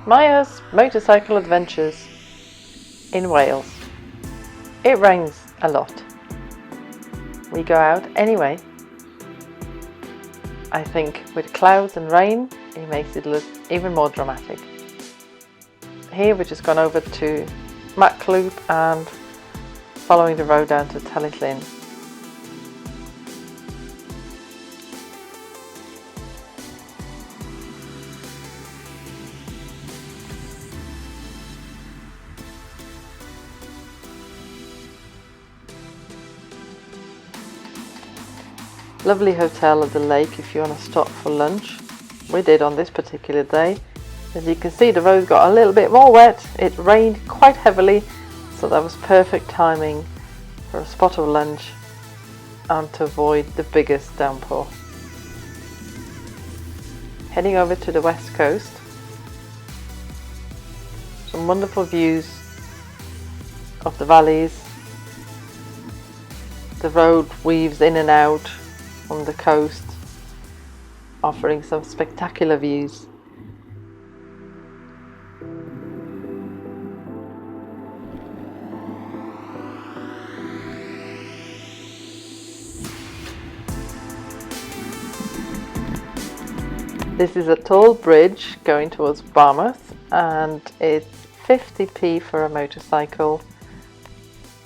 Maja's motorcycle adventures in Wales. It rains a lot. We go out anyway. I think with clouds and rain, it makes it look even more dramatic. Here we've just gone over to Loop and following the road down to Lyn. Lovely hotel at the lake if you want to stop for lunch. We did on this particular day. As you can see, the road got a little bit more wet. It rained quite heavily, so that was perfect timing for a spot of lunch and to avoid the biggest downpour. Heading over to the west coast. Some wonderful views of the valleys. The road weaves in and out on the coast, offering some spectacular views. This is a tall bridge going towards Barmouth, and it's 50p for a motorcycle.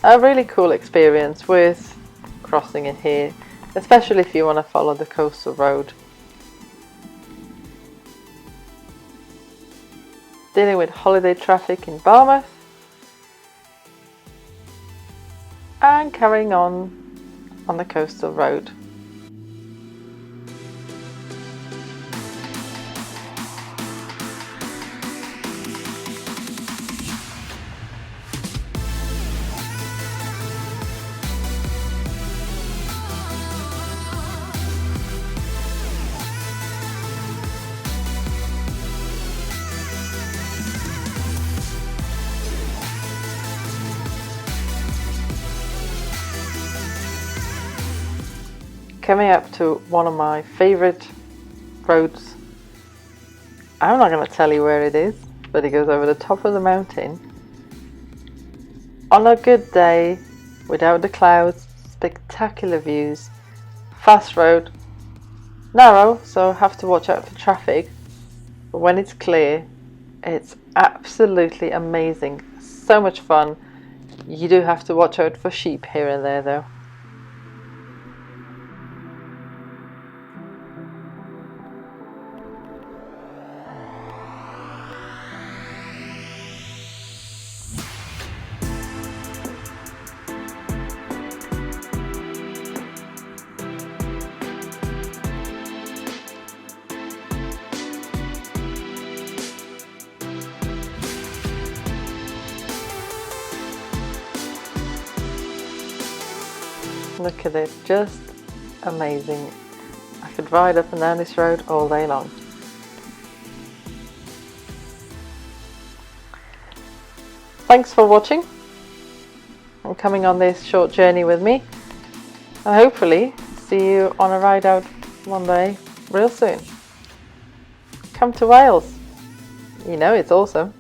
A really cool experience with crossing it here, especially if you want to follow the coastal road. Dealing with holiday traffic in Barmouth and carrying on the coastal road. Coming up to one of my favourite roads. I'm not going to tell you where it is, but it goes over the top of the mountain. On a good day, without the clouds, spectacular views, fast road, narrow, so have to watch out for traffic, but when it's clear, it's absolutely amazing. So much fun. You do have to watch out for sheep here and there though. Look at it, just amazing. I could ride up and down this road all day long. Thanks for watching and coming on this short journey with me. And hopefully see you on a ride out one day real soon. Come to Wales. You know it's awesome.